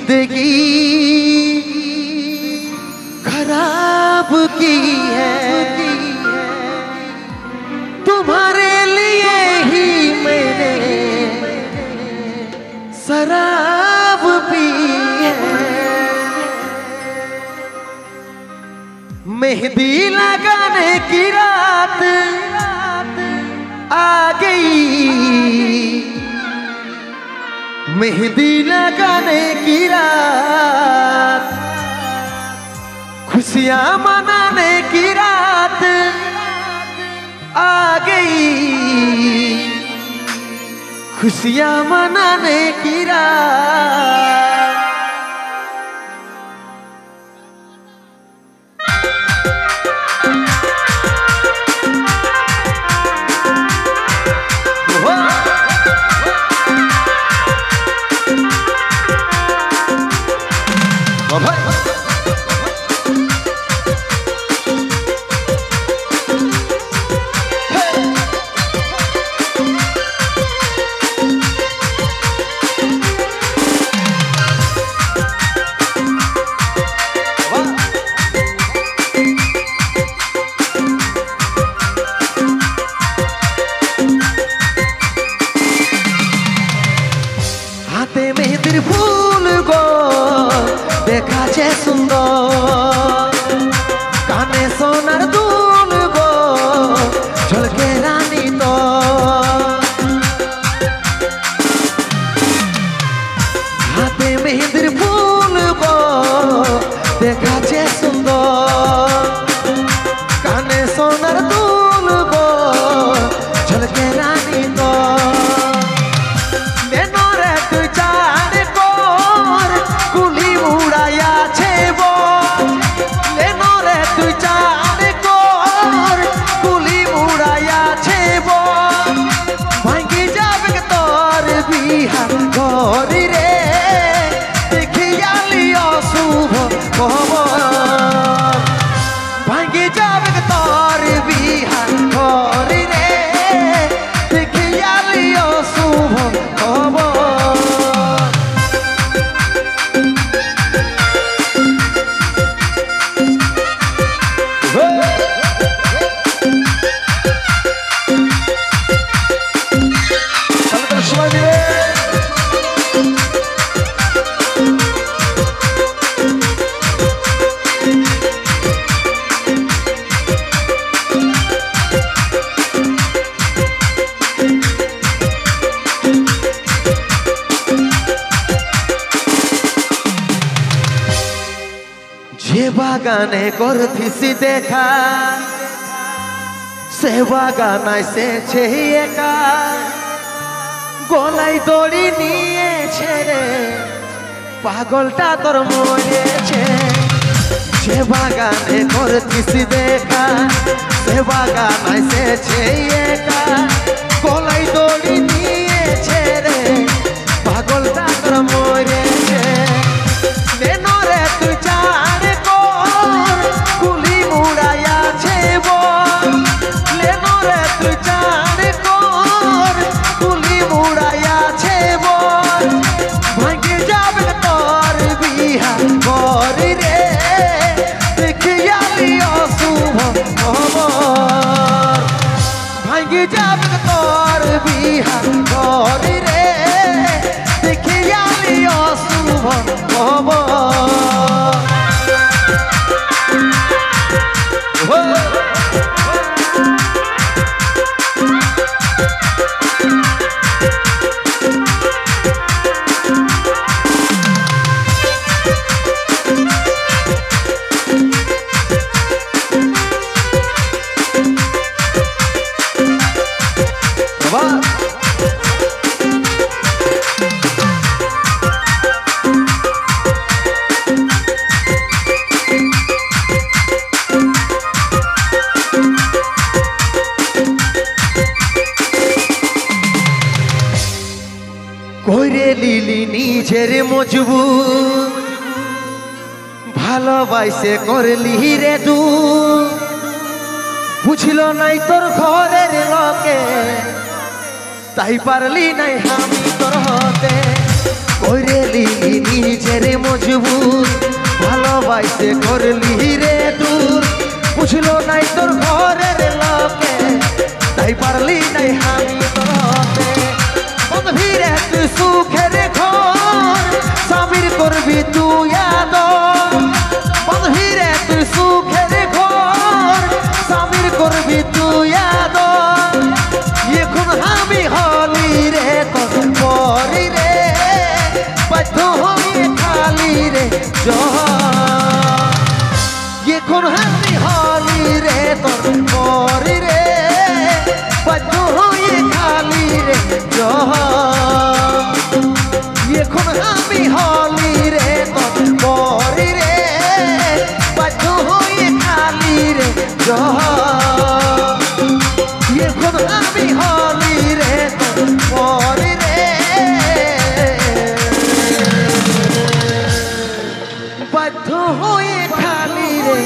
जिंदगी खराब की है, तुम्हारे लिए ही मैंने शराब पी है। मेहंदी लगाने की रात आ गई, मेहंदी लगाने की रात, खुशियां मनाने की रात आ गई, खुशियां मनाने की रात। মেহেদির ফুল গো দেখাছে সুন্দর, কানে সোনার দুল গো ঝলকে রানী তো, হাতে মেহেদির ফুল গো দেখাছে সুন্দর, কানে সোনার দুল গো ঝলকে রানী তো। ঘরে রে দেখিয়ালি অশুভ খবর, ভাঙ্গে যাবে তোর বিহার ঘরে রে দেখিয়ালি অশুভ খবর। যে বাগানে করতিসি দেখা, সে বাগানায় সেছে একা, গলায় দড়ি নিয়েছে রে পাগলটা তোর মরেছে। যে বাগানে করতিসি দেখা, সে বাগানায় সেছে একা, গলায় দড়ি নিয়েছে রে পাগলটা তোর মরেছে। নেনরে তুই চাঁদ কুলি মুড়াইয়াছে বল, লেনরে তুই চাঁদ কুলি মুড়াইয়াছে বল, ভাঙ্গে যাবে তোর বিহার ঘরে রে দেখিয়ালি অশুভ খবর, ভাঙ্গে যাবে তোর বিহার ঘরে রে দেখিয়ালি অশুভ খবর। করে লিলি নিজের মজবুত, ভালোবাসে করলি রে দু, বুঝল নাই তোর ঘরের লোকে, তাই পারলি নাই আমি তোর হতে। করে লিলি নিজের করবি তুই আদর বাঁধবি রে তুই সুখের ঘর স্বামীর করবি তুই আদর এখন আমি হলি রে তোর পরি রে বাধ্য হয়ে খালি রে এখন আমি হলি রে তোর পরি রে বাধ্য হয়ে খালি রে এখন আমি হলি রে তোর পরি রে বাধ্য হয়ে খালি রে এখন আমি হলি রে তোর পরি রে বাধ্য হয়ে খালি রে